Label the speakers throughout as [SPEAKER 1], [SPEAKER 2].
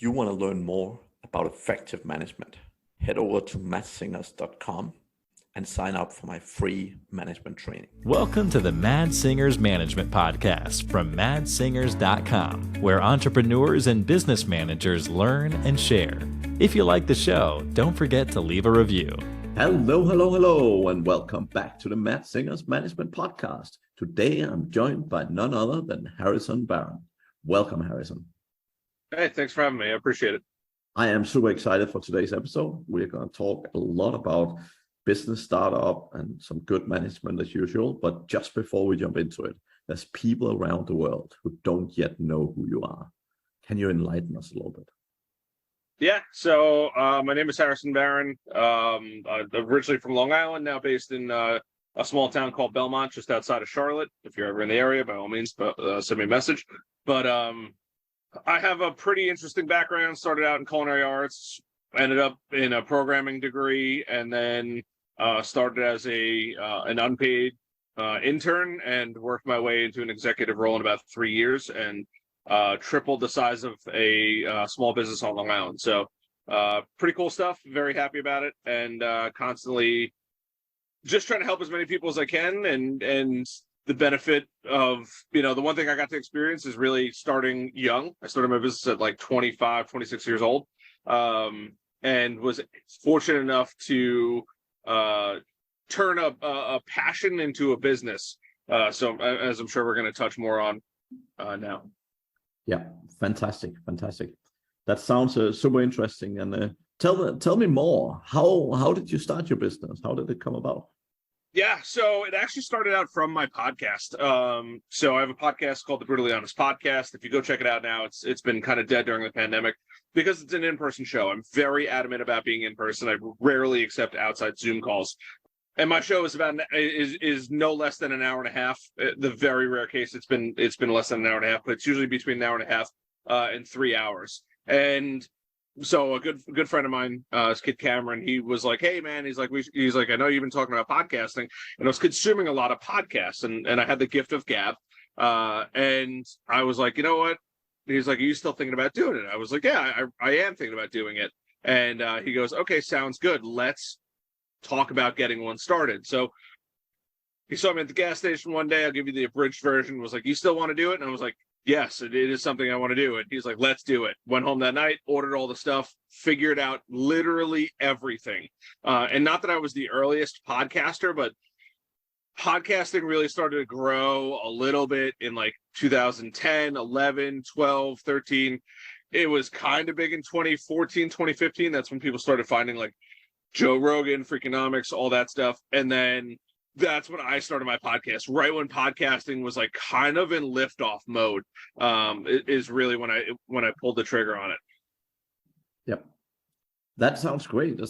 [SPEAKER 1] you want to learn more about effective management, head over to maddsingers.com and sign up for my free management training.
[SPEAKER 2] Welcome to the Mad Singers Management Podcast from maddsingers.com, where entrepreneurs and business managers learn and share. If you like the show, don't forget to leave a review.
[SPEAKER 3] Hello, and welcome back to the Mad Singers Management Podcast. Today, I'm joined by none other than Harrison Barron. Welcome, Harrison.
[SPEAKER 4] Hey, thanks for having me. I appreciate it.
[SPEAKER 3] I am super excited for today's episode. We're going to talk a lot about business startup and some good management as usual. But just before we jump into it, there's people around the world who don't yet know who you are. Can you enlighten us a little bit?
[SPEAKER 4] Yeah, so my name is Harrison Barron. I'm originally from Long Island, now based in a small town called Belmont, just outside of Charlotte. If you're ever in the area, by all means, send me a message. But I have a pretty interesting background. Started out in culinary arts, ended up in a programming degree, and then started as an unpaid intern and worked my way into an executive role in about 3 years and tripled the size of a small business on Long Island. So pretty cool stuff. Very happy about it, and constantly just trying to help as many people as I can. And the benefit of, the one thing I got to experience is really starting young. I started my business at like 25, 26 years old, and was fortunate enough to turn a passion into a business. So as I'm sure we're going to touch more on now.
[SPEAKER 3] Yeah, fantastic. That sounds super interesting. And tell me more. How did you start your business? How did it come about?
[SPEAKER 4] Yeah, so it actually started out from my podcast. So I have a podcast called The Brutally Honest Podcast. If you go check it out now, it's been kind of dead during the pandemic because it's an in-person show. I'm very adamant about being in person. I rarely accept outside Zoom calls. And my show is is no less than an hour and a half. The very rare case it's been less than an hour and a half, but it's usually between an hour and a half and 3 hours. And so a good friend of mine, his kid Cameron, he was like, "Hey man," he's like, "I know you've been talking about podcasting," and I was consuming a lot of podcasts, and I had the gift of gab, and I was like, you know what? He's like, "Are you still thinking about doing it?" I was like, "Yeah, I am thinking about doing it." And he goes, "Okay, sounds good. Let's talk about getting one started." So he saw me at the gas station one day. I'll give you the abridged version. Was like, "You still want to do it?" And I was like, "Yes, it is something I want to do." And he's like, "Let's do it." Went home that night, ordered all the stuff, figured out literally everything. And not that I was the earliest podcaster, but podcasting really started to grow a little bit in like 2010, 11, 12, 13. It was kind of big in 2014, 2015. That's when people started finding like Joe Rogan, Freakonomics, all that stuff. And then that's when I started my podcast, right when podcasting was like kind of in liftoff mode. Is really when I pulled the trigger on it.
[SPEAKER 3] Yep. That sounds great.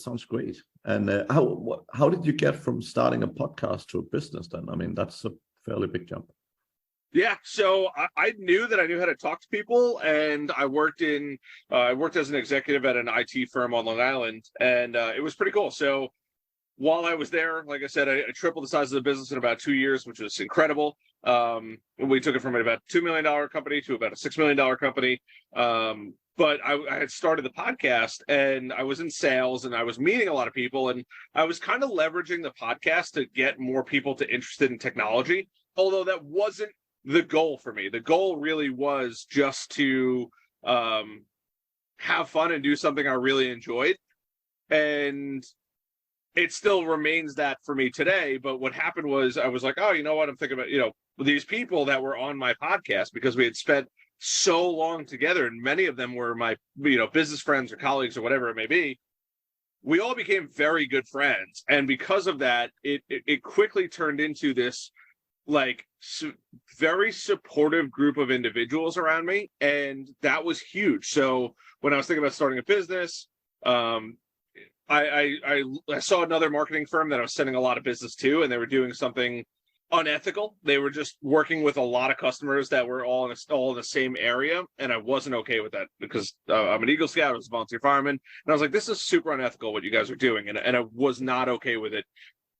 [SPEAKER 3] And how did you get from starting a podcast to a business then? I mean, that's a fairly big jump.
[SPEAKER 4] Yeah, so I knew that I knew how to talk to people, and I worked as an executive at an IT firm on Long Island, and it was pretty cool. So while I was there, like I said, I tripled the size of the business in about 2 years, which was incredible. We took it from about a $2 million company to about a $6 million company. But I had started the podcast, and I was in sales, and I was meeting a lot of people, and I was kind of leveraging the podcast to get more people interested in technology, although that wasn't the goal for me. The goal really was just to have fun and do something I really enjoyed. And it still remains that for me today. But what happened was I was like, oh, you know what? I'm thinking about, these people that were on my podcast, because we had spent so long together, and many of them were my, business friends or colleagues or whatever it may be. We all became very good friends. And because of that, it quickly turned into this very supportive group of individuals around me. And that was huge. So when I was thinking about starting a business, I saw another marketing firm that I was sending a lot of business to, and they were doing something unethical. They were just working with a lot of customers that were all in the same area, and I wasn't okay with that because I'm an Eagle Scout, I was a volunteer fireman, and I was like, this is super unethical what you guys are doing, and I was not okay with it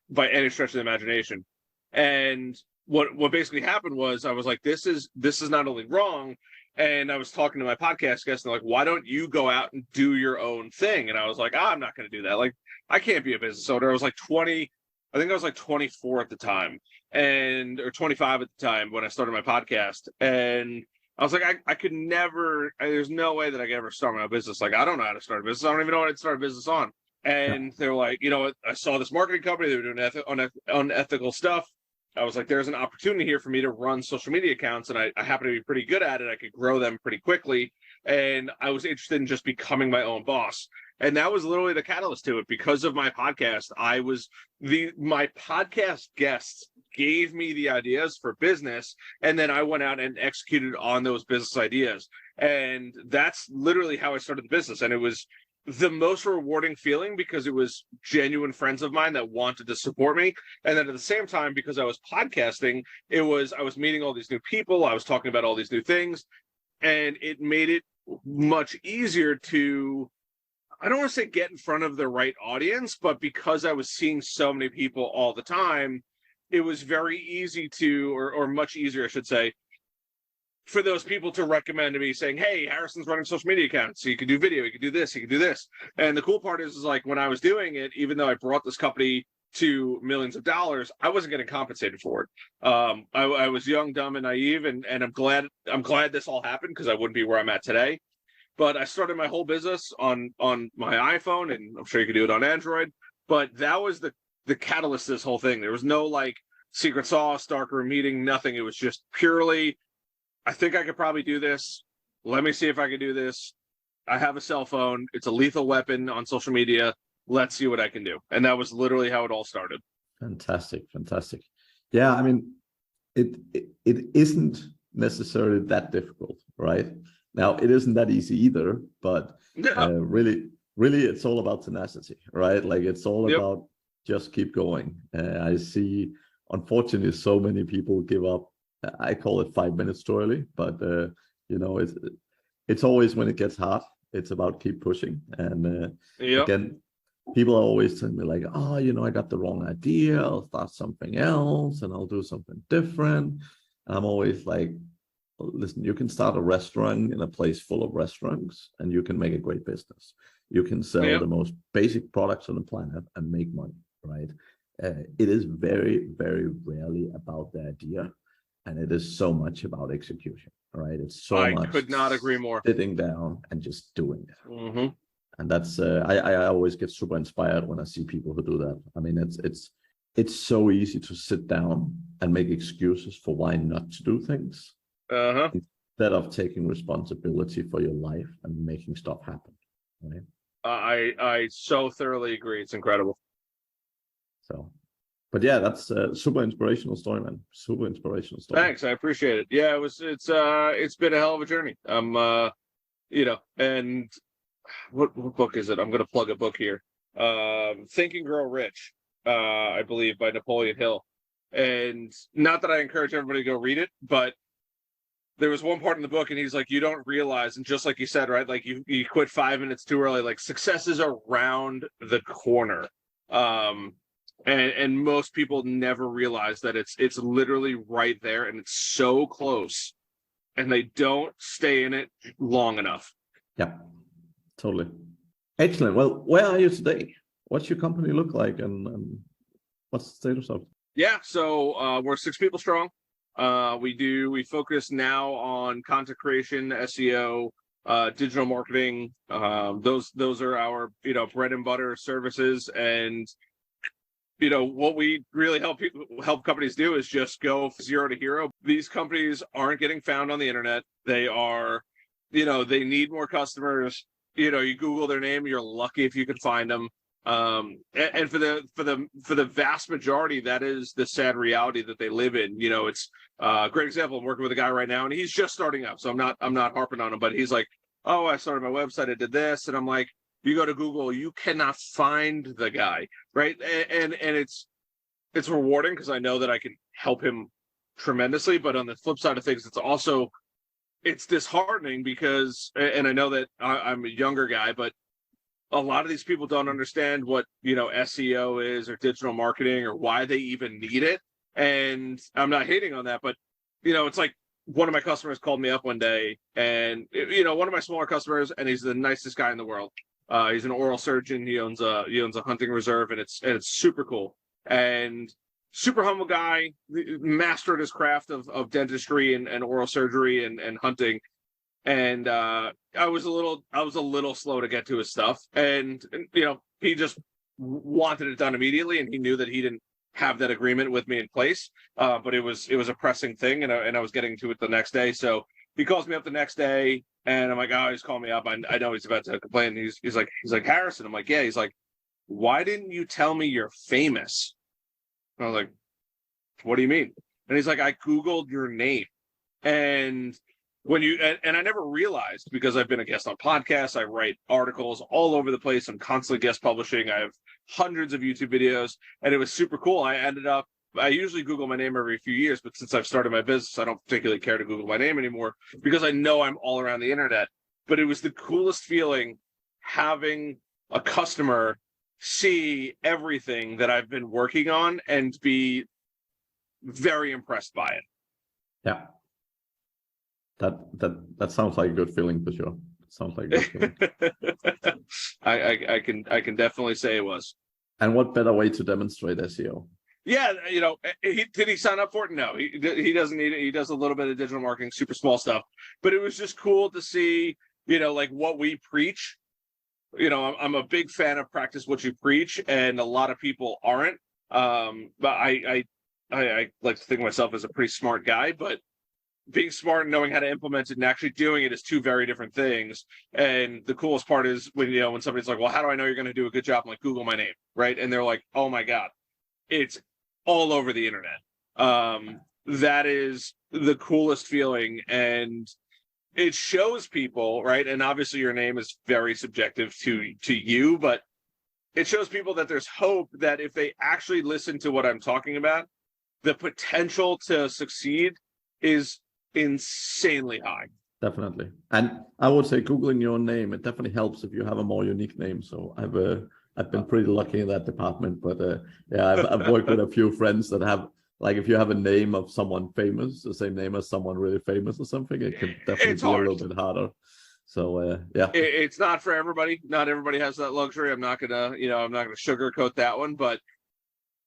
[SPEAKER 4] by any stretch of the imagination. And what basically happened was I was like, this is not only wrong, And I was talking to my podcast guest, and they're like, why don't you go out and do your own thing? And I was like, I'm not going to do that. Like, I can't be a business owner. I was like 20, I think I was like 24 at the time, or 25 at the time when I started my podcast. And I was like, I could never, there's no way that I could ever start my own business. Like, I don't know how to start a business. I don't even know what to start a business on. And they were like, I saw this marketing company, they were doing unethical stuff. I was like, there's an opportunity here for me to run social media accounts, and I happen to be pretty good at it. I could grow them pretty quickly. And I was interested in just becoming my own boss. And that was literally the catalyst to it. Because of my podcast, my podcast guests gave me the ideas for business, and then I went out and executed on those business ideas. And that's literally how I started the business. And it was the most rewarding feeling because it was genuine friends of mine that wanted to support me. And then at the same time, because I was podcasting, I was meeting all these new people. I was talking about all these new things, and it made it much easier to, I don't want to say get in front of the right audience, but because I was seeing so many people all the time, it was very easy to, or much easier, I should say, for those people to recommend to me, saying, hey, Harrison's running social media accounts, so you can do video, you can do this, you can do this. And the cool part is like, when I was doing it, even though I brought this company to millions of dollars, I wasn't getting compensated for it. I was young, dumb, and naive, and I'm glad this all happened, because I wouldn't be where I'm at today. But I started my whole business on my iPhone, and I'm sure you can do it on Android. But that was the catalyst to this whole thing. There was no like secret sauce, darkroom meeting, nothing. It was just purely, I think I could probably do this. Let me see if I can do this. I have a cell phone. It's a lethal weapon on social media. Let's see what I can do. And that was literally how it all started.
[SPEAKER 3] Fantastic. Yeah, I mean, it isn't necessarily that difficult, right? Now, it isn't that easy either, but really, it's all about tenacity, right? Like, it's all about just keep going. I see, unfortunately, so many people give up. I call it 5 minutes too early, but it's always when it gets hard, it's about keep pushing. And again, people are always telling me like, oh, I got the wrong idea. I'll start something else and I'll do something different. And I'm always like, listen, you can start a restaurant in a place full of restaurants, and you can make a great business. You can sell the most basic products on the planet and make money, right? It is very, very rarely about the idea. And it is so much about execution, right? It's so much. I
[SPEAKER 4] could not agree more.
[SPEAKER 3] Sitting down and just doing it.
[SPEAKER 4] Mm-hmm.
[SPEAKER 3] And that's I always get super inspired when I see people who do that. I mean, it's so easy to sit down and make excuses for why not to do things, instead of taking responsibility for your life and making stuff happen. Right?
[SPEAKER 4] I so thoroughly agree. It's incredible.
[SPEAKER 3] So. But yeah, that's a super inspirational story, man. Super inspirational story.
[SPEAKER 4] Thanks, I appreciate it. Yeah, it's been a hell of a journey. And what book is it? I'm gonna plug a book here. Think and Grow Rich, I believe, by Napoleon Hill. And not that I encourage everybody to go read it, but there was one part in the book, and he's like, you don't realize, and just like you said, right? Like you quit 5 minutes too early. Like, success is around the corner. And most people never realize that it's literally right there, and it's so close, and they don't stay in it long enough.
[SPEAKER 3] Yeah, totally. Excellent. Well, where are you today? What's your company look like, and what's the status of it?
[SPEAKER 4] Yeah, so we're 6 people strong. We focus now on content creation, SEO, digital marketing. Those are our bread and butter services. And what we really help companies do is just go 0 to hero. These companies aren't getting found on the internet. They are, they need more customers. You Google their name, you're lucky if you can find them. And for the vast majority, that is the sad reality that they live in. It's a great example. I'm working with a guy right now, and he's just starting up, so I'm not harping on him, but he's like, oh, I started my website, I did this, and I'm like, you go to Google, you cannot find the guy, right? And it's rewarding because I know that I can help him tremendously. But on the flip side of things, it's disheartening because, and I know that I'm a younger guy, but a lot of these people don't understand what SEO is, or digital marketing, or why they even need it. And I'm not hating on that, but it's like one of my customers called me up one day, and one of my smaller customers, and he's the nicest guy in the world. He's an oral surgeon. He owns a hunting reserve, and it's super cool and super humble guy, mastered his craft of dentistry and oral surgery and hunting. And I was a little slow to get to his stuff, and he just wanted it done immediately, and he knew that he didn't have that agreement with me in place, but it was a pressing thing, and I was getting to it the next day. So he calls me up the next day, and I'm like, oh, he's calling me up. I know he's about to complain. He's like, Harrison. I'm like, yeah. He's like, why didn't you tell me you're famous? And I was like, what do you mean? And he's like, I Googled your name, and when you and I never realized, because I've been a guest on podcasts, I write articles all over the place. I'm constantly guest publishing. I have hundreds of YouTube videos, and it was super cool. I usually Google my name every few years, but since I've started my business, I don't particularly care to Google my name anymore because I know I'm all around the internet. But it was the coolest feeling having a customer see everything that I've been working on and be very impressed by it.
[SPEAKER 3] Yeah. That sounds like a good feeling for sure. Sounds like a good feeling.
[SPEAKER 4] I can definitely say it was.
[SPEAKER 3] And what better way to demonstrate SEO?
[SPEAKER 4] Yeah, did he sign up for it? No, he doesn't need it. He does a little bit of digital marketing, super small stuff. But it was just cool to see, like what we preach. I'm a big fan of practice what you preach, and a lot of people aren't. But I like to think of myself as a pretty smart guy, but being smart and knowing how to implement it and actually doing it is two very different things. And the coolest part is when somebody's like, well, how do I know you're going to do a good job? I'm like, Google my name, right? And they're like, oh my God, it's all over the internet. That is the coolest feeling. And it shows people, right? And obviously your name is very subjective to you, but it shows people that there's hope that if they actually listen to what I'm talking about, the potential to succeed is insanely high.
[SPEAKER 3] Definitely. And I would say Googling your name, it definitely helps if you have a more unique name. So I've been pretty lucky in that department, but I've worked with a few friends that have, like, if you have a name of someone famous, the same name as someone really famous or something, it can definitely be a little bit harder. So it's
[SPEAKER 4] not for everybody. Not everybody has that luxury. I'm not gonna sugarcoat that one, but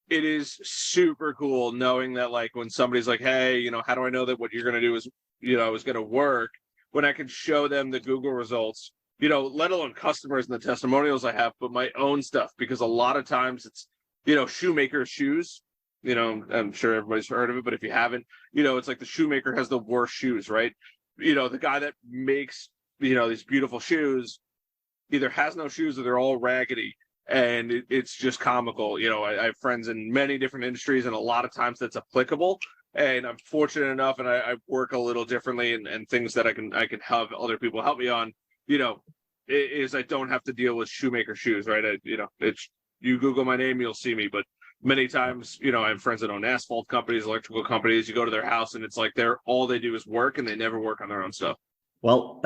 [SPEAKER 4] it is super cool knowing that, like, when somebody's like, hey, how do I know that what you're going to do is going to work, when I can show them the Google results, let alone customers and the testimonials I have, but my own stuff, because a lot of times it's, shoemaker shoes, I'm sure everybody's heard of it, but if you haven't, it's like the shoemaker has the worst shoes, right? The guy that makes, these beautiful shoes either has no shoes or they're all raggedy. And it's just comical. I have friends in many different industries, and a lot of times that's applicable. And I'm fortunate enough, and I work a little differently, and things that I can have other people help me on. Is I don't have to deal with shoemaker shoes, right? It's, you Google my name, you'll see me. But many times, I have friends that own asphalt companies, electrical companies. You go to their house, and it's like all they do is work, and they never work on their own stuff.
[SPEAKER 3] Well,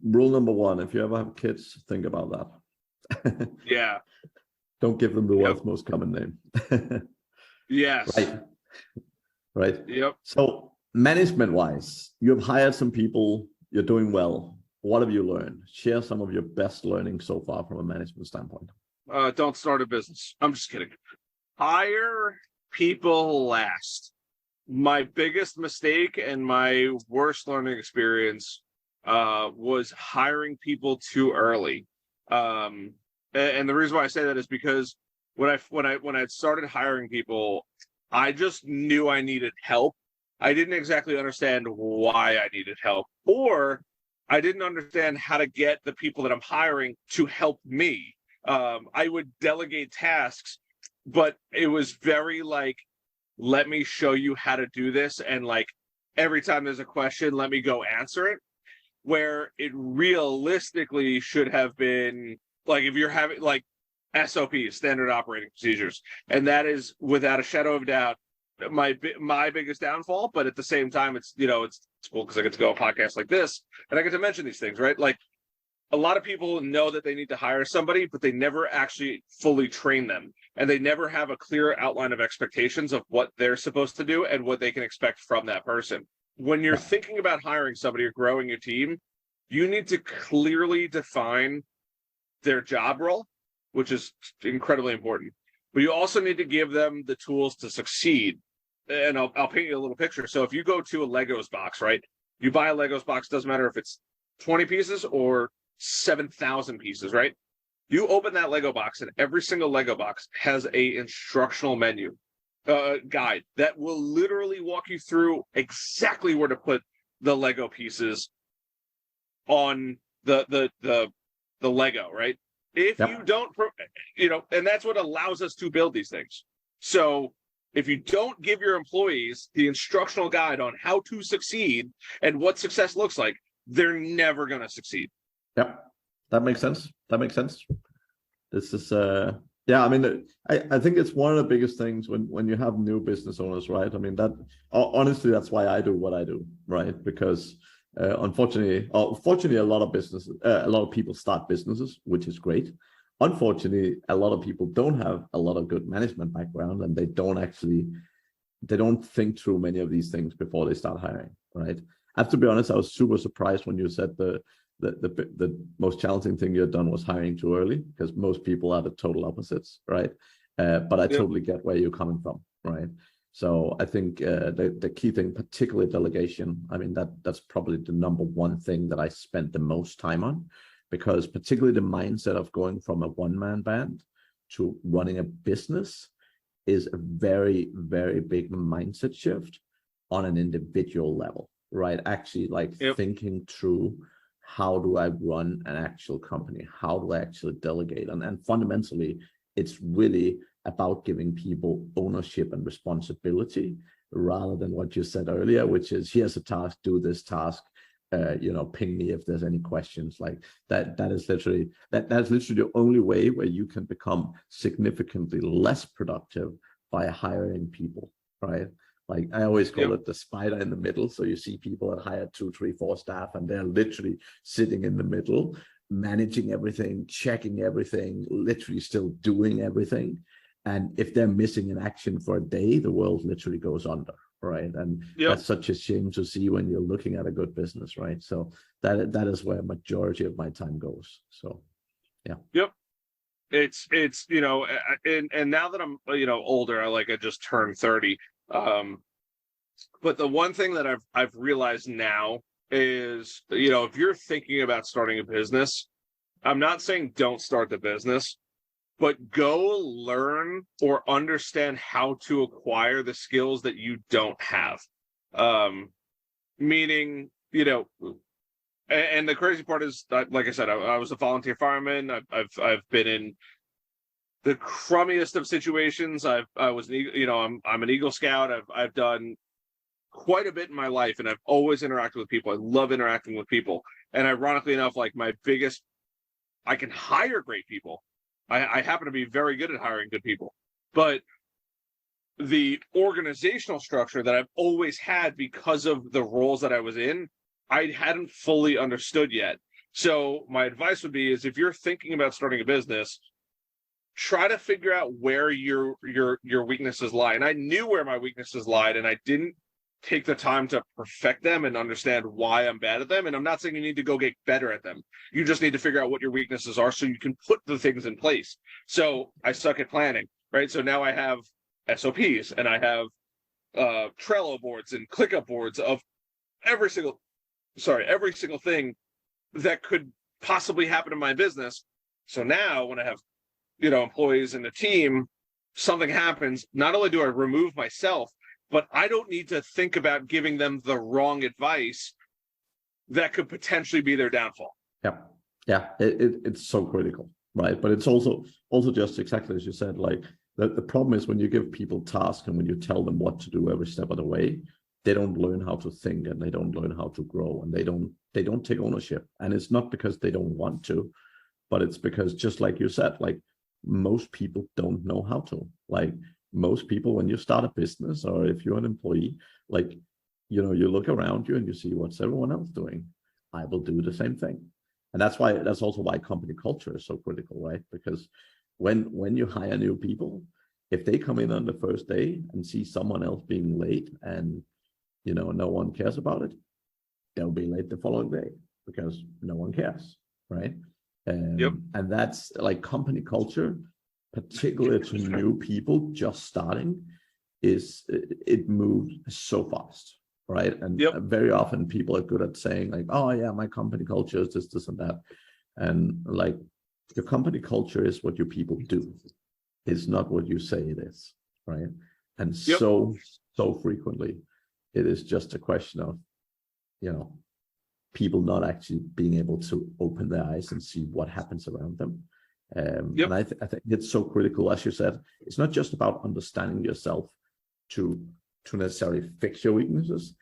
[SPEAKER 3] rule number one: if you ever have kids, think about that.
[SPEAKER 4] Yeah.
[SPEAKER 3] Don't give them the world's most common name.
[SPEAKER 4] Yes.
[SPEAKER 3] Right.
[SPEAKER 4] Yep.
[SPEAKER 3] So management-wise, you've hired some people, you're doing well. What have you learned? Share some of your best learning so far from a management standpoint.
[SPEAKER 4] Don't start a business. I'm just kidding. Hire people last. My biggest mistake and my worst learning experience was hiring people too early. And the reason why I say that is because when I started hiring people, I just knew I needed help. I didn't exactly understand why I needed help, or I didn't understand how to get the people that I'm hiring to help me. I would delegate tasks, but it was very like, let me show you how to do this. And like, every time there's a question, let me go answer it. Where it realistically should have been, like, if you're having like SOPs, standard operating procedures, and that is without a shadow of a doubt my biggest downfall. But at the same time, it's cool because I get to go on podcasts like this and I get to mention these things, right? Like, a lot of people know that they need to hire somebody, but they never actually fully train them, and they never have a clear outline of expectations of what they're supposed to do and what they can expect from that person. when you're thinking about hiring somebody or growing your team, you need to clearly define their job role, which is incredibly important. But you also need to give them the tools to succeed. And I'll paint you a little picture. So if you go to a Legos box, right? You buy a Legos box, doesn't matter if it's 20 pieces or 7,000 pieces, right? You open that Lego box, and every single Lego box has a instructional menu guide that will literally walk you through exactly where to put the Lego pieces on the Lego, right? If you don't, and that's what allows us to build these things. So if you don't give your employees the instructional guide on how to succeed and what success looks like, they're never going to succeed.
[SPEAKER 3] Yep, that makes sense. This is I mean, I think it's one of the biggest things when you have new business owners, right? I mean, that honestly, that's why I do what I do, right? Because fortunately, a lot of people start businesses, which is great. Unfortunately, a lot of people don't have a lot of good management background, and they don't think through many of these things before they start hiring, right? I have to be honest, I was super surprised when you said the most challenging thing you've done was hiring too early, because most people are the total opposites, right? But I totally get where you're coming from, right? So I think the key thing, particularly delegation, I mean, that's probably the number one thing that I spent the most time on, because particularly the mindset of going from a one-man band to running a business is a very, very big mindset shift on an individual level, right? Actually, thinking through, how do I run an actual company? How do I actually delegate? And fundamentally, it's really about giving people ownership and responsibility, rather than what you said earlier, which is, here's a task, do this task, ping me if there's any questions. Like that is literally the only way where you can become significantly less productive, by hiring people, right? Like I always call it the spider in the middle. So you see people that hire 2, 3, 4 staff, and they're literally sitting in the middle, managing everything, checking everything, literally still doing everything. And if they're missing an action for a day, the world literally goes under, right? And that's such a shame to see when you're looking at a good business, right? So that is where majority of my time goes. So, yeah.
[SPEAKER 4] Yep. It's and now that I'm older, I just turned 30. But the one thing that I've realized now is, if you're thinking about starting a business, I'm not saying don't start the business, but go learn or understand how to acquire the skills that you don't have. Meaning, and the crazy part is that, like I said, I was a volunteer fireman. I've been in the crummiest of situations. I was I'm an Eagle Scout. I've done quite a bit in my life, and I've always interacted with people. I love interacting with people. And ironically enough, I can hire great people. I happen to be very good at hiring good people. But the organizational structure that I've always had because of the roles that I was in, I hadn't fully understood yet. So my advice would be is, if you're thinking about starting a business, try to figure out where your weaknesses lie. And I knew where my weaknesses lied, and I didn't take the time to perfect them and understand why I'm bad at them. And I'm not saying you need to go get better at them. You just need to figure out what your weaknesses are so you can put the things in place. So I suck at planning, right? So now I have SOPs, and I have Trello boards and ClickUp boards of every single thing that could possibly happen in my business. So now when I have employees in the team, something happens, not only do I remove myself, but I don't need to think about giving them the wrong advice that could potentially be their downfall.
[SPEAKER 3] Yeah, it's so critical, right? But it's also just exactly as you said, like the problem is when you give people tasks and when you tell them what to do every step of the way, they don't learn how to think, and they don't learn how to grow, and they don't take ownership. And it's not because they don't want to, but it's because, just like you said, like most people don't know how to. Like most people, when you start a business, or if you're an employee, like you look around you and you see what's everyone else doing. I will do the same thing. And that's also why company culture is so critical, right? Because when you hire new people, if they come in on the first day and see someone else being late and no one cares about it, they'll be late the following day because no one cares, right?
[SPEAKER 4] Yep.
[SPEAKER 3] And that's like company culture, particularly to new people just starting, it moves so fast, right? And very often people are good at saying like, oh yeah, my company culture is this and that. And like, your company culture is what your people do. It's not what you say it is, right? And so frequently, it is just a question of, people not actually being able to open their eyes and see what happens around them. And I think it's so critical, as you said. It's not just about understanding yourself to necessarily fix your weaknesses.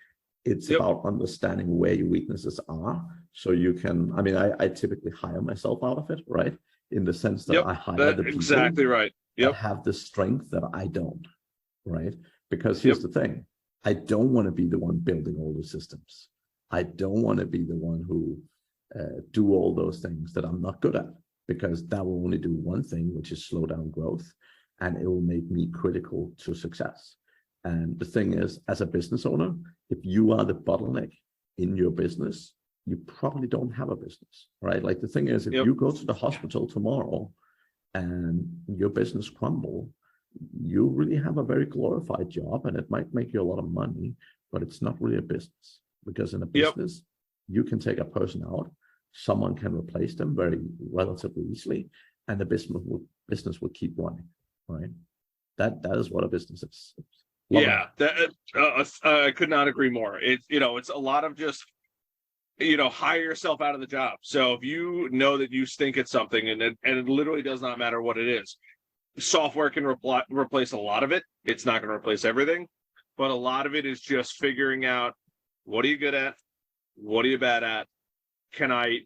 [SPEAKER 3] It's about understanding where your weaknesses are, so you can. I mean, I typically hire myself out of it, right? In the sense that I hire the people
[SPEAKER 4] exactly right.
[SPEAKER 3] that have the strength that I don't, right? Because here's the thing: I don't want to be the one building all the systems. I don't want to be the one who do all those things that I'm not good at, because that will only do one thing, which is slow down growth, and it will make me critical to success. And the thing is, as a business owner, if you are the bottleneck in your business, you probably don't have a business, right? Like the thing is, if you go to the hospital tomorrow and your business crumble, you really have a very glorified job, and it might make you a lot of money, but it's not really a business. Because in a business, you can take a person out, someone can replace them very relatively easily, and the business will keep running, right? That is what a business is.
[SPEAKER 4] I could not agree more. It's a lot of just, hire yourself out of the job. So if you know that you stink at something, and it literally does not matter what it is, software can replace a lot of it. It's not going to replace everything, but a lot of it is just figuring out, what are you good at? What are you bad at? Can I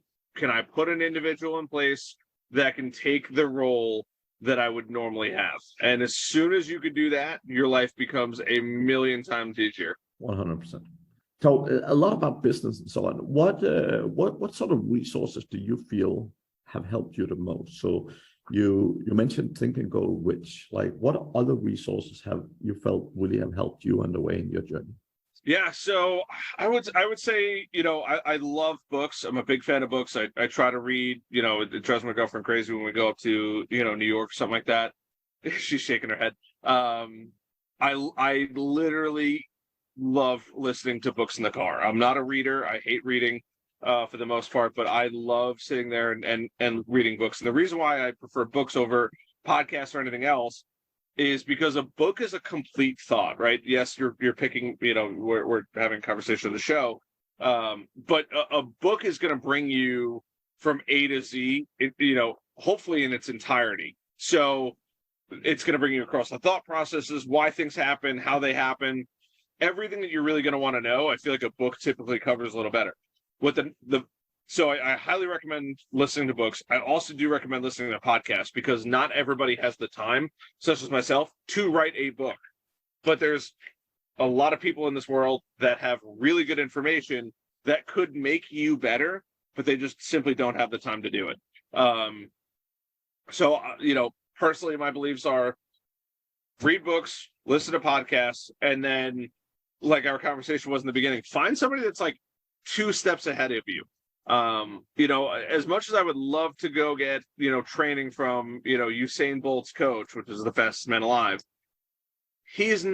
[SPEAKER 4] put an individual in place that can take the role that I would normally have? And as soon as you could do that, your life becomes a million times easier.
[SPEAKER 3] 100%. So a lot about business and so on. What sort of resources do you feel have helped you the most? So you mentioned Think and Go Rich. Like, what other resources have you felt really have helped you on the way in your journey?
[SPEAKER 4] Yeah, so I would say, I love books. I'm a big fan of books. I try to read, it drives my girlfriend crazy when we go up to, New York, something like that. She's shaking her head. I literally love listening to books in the car. I'm not a reader. I hate reading for the most part, but I love sitting there and reading books. And the reason why I prefer books over podcasts or anything else is because a book is a complete thought, right? Yes, you're picking, we're having a conversation on the show, but a book is going to bring you from A to Z, hopefully in its entirety. So it's going to bring you across the thought processes, why things happen, how they happen, everything that you're really going to want to know. I feel like a book typically covers a little better. So I highly recommend listening to books. I also do recommend listening to podcasts, because not everybody has the time, such as myself, to write a book. But there's a lot of people in this world that have really good information that could make you better, but they just simply don't have the time to do it. Personally, my beliefs are read books, listen to podcasts, and then, like our conversation was in the beginning, find somebody that's like 2 steps ahead of you. As much as I would love to go get, training from, Usain Bolt's coach, which is the fastest man alive, he's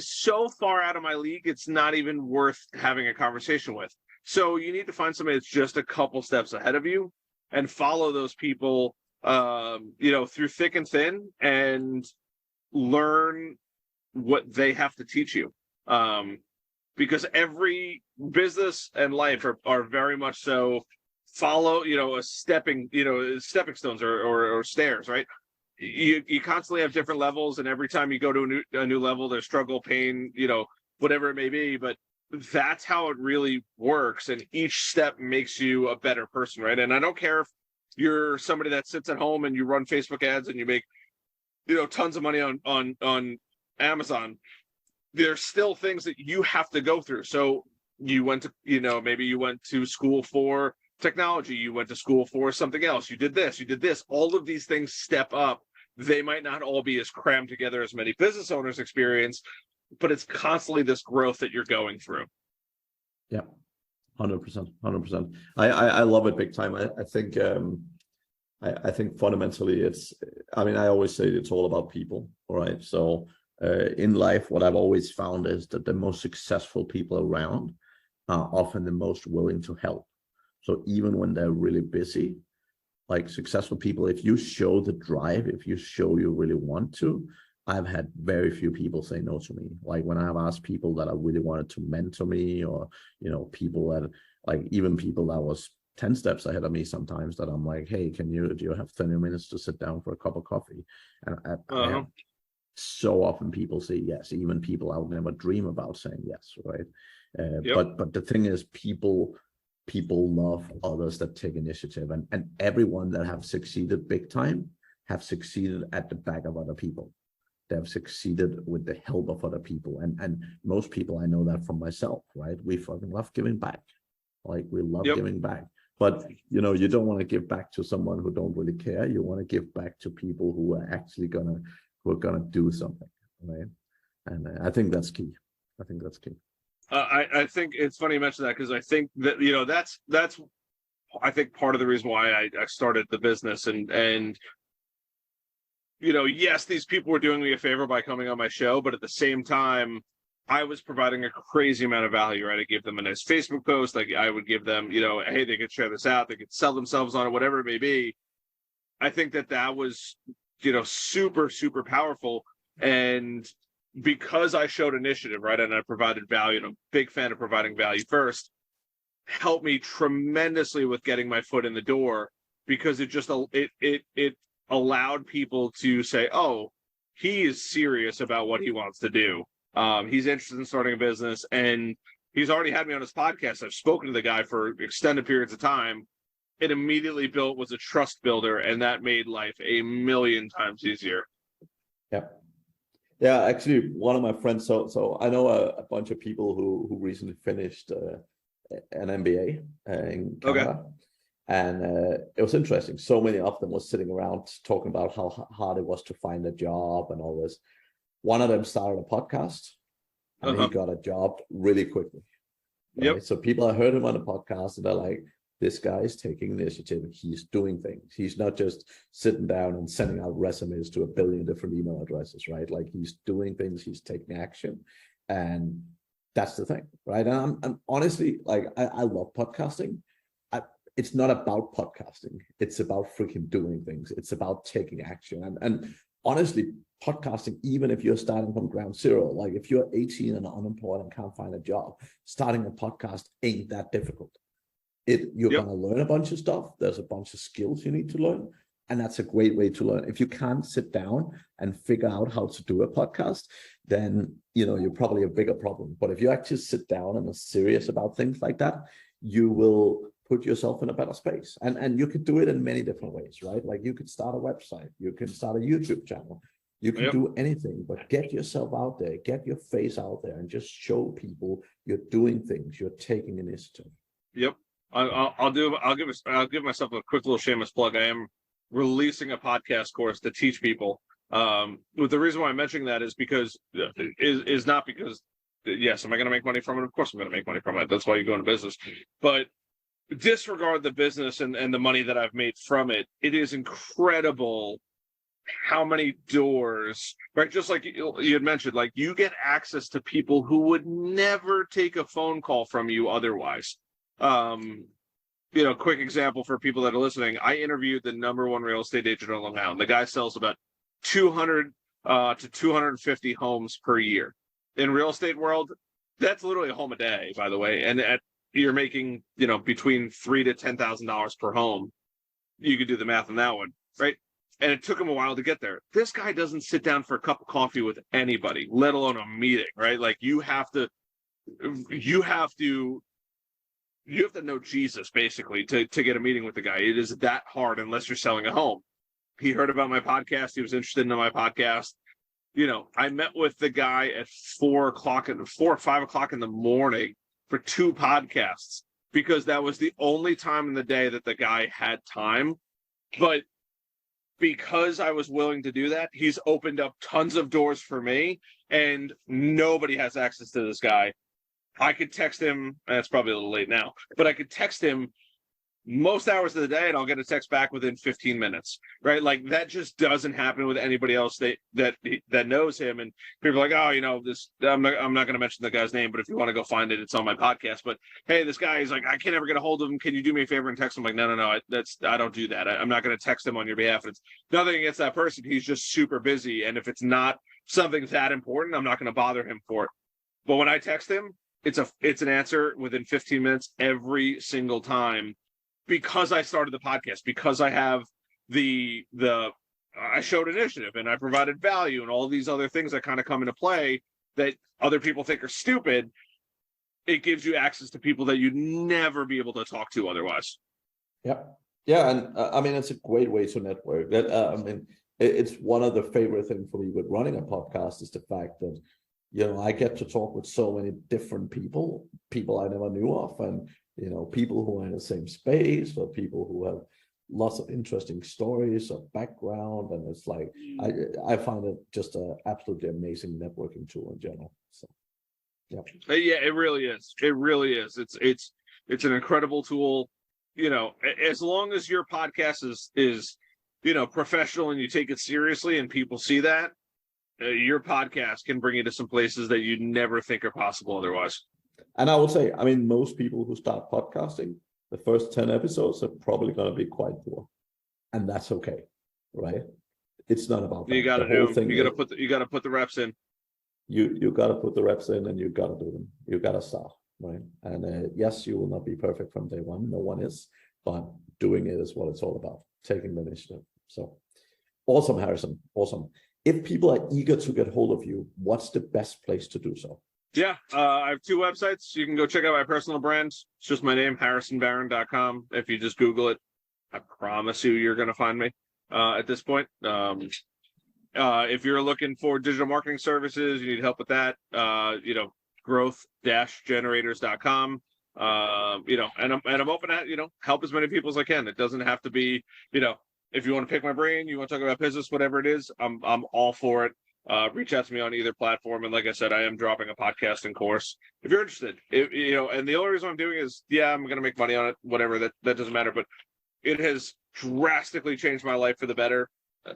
[SPEAKER 4] so far out of my league, it's not even worth having a conversation with. So you need to find somebody that's just a couple steps ahead of you and follow those people, through thick and thin, and learn what they have to teach you. Because every business and life are very much so follow, stepping stones or stairs, right? You constantly have different levels, and every time you go to a new level, there's struggle, pain, whatever it may be. But that's how it really works, and each step makes you a better person, right? And I don't care if you're somebody that sits at home and you run Facebook ads and you make, tons of money on Amazon. There's still things that you have to go through. So you went to, maybe you went to school for technology, you went to school for something else, you did this. All of these things step up. They might not all be as crammed together as many business owners experience, but it's constantly this growth that you're going through.
[SPEAKER 3] Yeah, 100%, 100%. I love it big time. I think I think fundamentally I always say it's all about people, all right? So in life, what I've always found is that the most successful people around are often the most willing to help. So even when they're really busy, like successful people, if you show the drive, if you show you really want to, I've had very few people say no to me. Like when I've asked people that I really wanted to mentor me, or, people that, like even people that was 10 steps ahead of me sometimes, that I'm like, hey, do you have 30 minutes to sit down for a cup of coffee? And I have so often people say yes, even people I would never dream about saying yes, right? But the thing is, people love others that take initiative, and everyone that have succeeded big time have succeeded at the back of other people. They have succeeded with the help of other people, and most people, I know that from myself, right? We fucking love giving back. Like we love giving back, but you don't want to give back to someone who don't really care. You want to give back to people who are actually gonna do something, right? And I think that's key.
[SPEAKER 4] I think it's funny you mention that, because I think that that's I think part of the reason why I started the business, and yes, these people were doing me a favor by coming on my show, but at the same time, I was providing a crazy amount of value, right? I gave them a nice Facebook post. Like I would give them, hey, they could share this out, they could sell themselves on it, whatever it may be. I think that was, super, super powerful. And because I showed initiative, right, and I provided value, and I'm a big fan of providing value first, helped me tremendously with getting my foot in the door, because it just it allowed people to say, oh, he is serious about what he wants to do. He's interested in starting a business, and he's already had me on his podcast. I've spoken to the guy for extended periods of time. It immediately was a trust builder, and that made life a million times easier.
[SPEAKER 3] Yeah, actually, one of my friends, so I know a bunch of people who recently finished an MBA in Canada.
[SPEAKER 4] Okay.
[SPEAKER 3] And it was interesting. So many of them were sitting around talking about how hard it was to find a job and all this. One of them started a podcast, and he got a job really quickly. Right? Yep. So people have heard him on the podcast, and they're like, this guy is taking initiative. He's doing things. He's not just sitting down and sending out resumes to a billion different email addresses, right? Like he's doing things, he's taking action. And that's the thing, right? And I'm honestly, like, I love podcasting. It's not about podcasting. It's about freaking doing things. It's about taking action. And honestly, podcasting, even if you're starting from ground zero, like if you're 18 and unemployed and can't find a job, starting a podcast ain't that difficult. You're going to learn a bunch of stuff. There's a bunch of skills you need to learn. And that's a great way to learn. If you can't sit down and figure out how to do a podcast, then, you're probably a bigger problem. But if you actually sit down and are serious about things like that, you will put yourself in a better space. And you could do it in many different ways, right? Like you could start a website, you can start a YouTube channel, you can do anything, but get yourself out there, get your face out there, and just show people you're doing things, you're taking initiative.
[SPEAKER 4] Yep. I'll give myself a quick little shameless plug. I am releasing a podcast course to teach people. But the reason why I'm mentioning that is because is not because, yes, am I going to make money from it? Of course I'm going to make money from it. That's why you go into business. But disregard the business and the money that I've made from it. It is incredible how many doors, right? Just like you had mentioned, like you get access to people who would never take a phone call from you otherwise. Quick example for people that are listening. I interviewed the #1 real estate agent on Long Island. The guy sells about 200 to 250 homes per year. In real estate world, that's literally a home a day, by the way. And you're making, between $3,000 to $10,000 per home. You could do the math on that one, right? And it took him a while to get there. This guy doesn't sit down for a cup of coffee with anybody, let alone a meeting, right? Like you have to know Jesus basically to get a meeting with the guy. It is that hard unless you're selling a home. He heard about my podcast. He was interested in my podcast. I met with the guy at 4 or 5 o'clock in the morning for 2 podcasts, because that was the only time in the day that the guy had time. But because I was willing to do that, he's opened up tons of doors for me, and nobody has access to this guy. I could text him, and it's probably a little late now, but I could text him most hours of the day and I'll get a text back within 15 minutes, right? Like that just doesn't happen with anybody else that knows him. And people are like, oh, you know, this, I'm not going to mention the guy's name, but if you want to go find it, it's on my podcast. But hey, this guy is like, I can't ever get a hold of him. Can you do me a favor and text him? I'm like, no, I don't do that. I'm not going to text him on your behalf. It's nothing against that person. He's just super busy. And if it's not something that important, I'm not going to bother him for it. But when I text him, it's an answer within 15 minutes every single time. Because I started the podcast, because I have I showed initiative and I provided value and all these other things that kind of come into play that other people think are stupid, it gives you access to people that you'd never be able to talk to otherwise.
[SPEAKER 3] Yeah. And I mean, it's a great way to network. I mean, it's one of the favorite things for me with running a podcast is the fact that, you know, I get to talk with so many different people I never knew of, and you know, people who are in the same space, or people who have lots of interesting stories or background, and it's like I find it just an absolutely amazing networking tool in general. So, yeah,
[SPEAKER 4] it really is. It really is. It's an incredible tool. You know, as long as your podcast is you know, professional and you take it seriously, and people see that, your podcast can bring you to some places that you'd never think are possible otherwise.
[SPEAKER 3] And I would say, I mean, most people who start podcasting, the first 10 episodes are probably going to be quite poor, and that's okay, right? It's not about that.
[SPEAKER 4] You got to put the reps in.
[SPEAKER 3] You got to put the reps in, and you got to do them. You got to start, right? And yes, you will not be perfect from day one. No one is, but doing it is what it's all about. Taking the initiative. So awesome, Harrison. Awesome. If people are eager to get hold of you, what's the best place to do so?
[SPEAKER 4] Yeah, I have 2 websites. You can go check out my personal brand. It's just my name, harrisonbarron.com. If you just Google it, I promise you're going to find me at this point. If you're looking for digital marketing services, you need help with that, you know, growth-generators.com. You know, and I'm open to, you know, help as many people as I can. It doesn't have to be, you know, if you want to pick my brain, you want to talk about business, whatever it is, I'm all for it. Reach out to me on either platform. And like I said, I am dropping a podcasting course if you're interested. You know, and the only reason I'm doing is, yeah, I'm going to make money on it, whatever, that doesn't matter. But it has drastically changed my life for the better.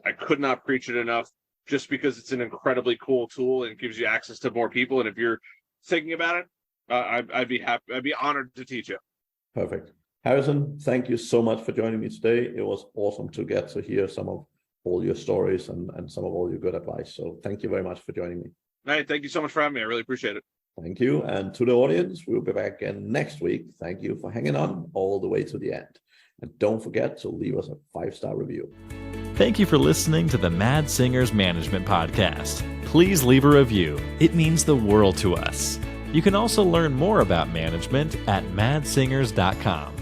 [SPEAKER 4] I could not preach it enough, just because it's an incredibly cool tool and gives you access to more people. And if you're thinking about it, I'd be happy. I'd be honored to teach you.
[SPEAKER 3] Perfect. Harrison, thank you so much for joining me today. It was awesome to get to hear some of all your stories and some of all your good advice. So thank you very much for joining me.
[SPEAKER 4] Hey, thank you so much for having me. I really appreciate it.
[SPEAKER 3] Thank you. And to the audience, we'll be back again next week. Thank you for hanging on all the way to the end. And don't forget to leave us a 5-star review.
[SPEAKER 2] Thank you for listening to the Mad Singers Management Podcast. Please leave a review. It means the world to us. You can also learn more about management at madsingers.com.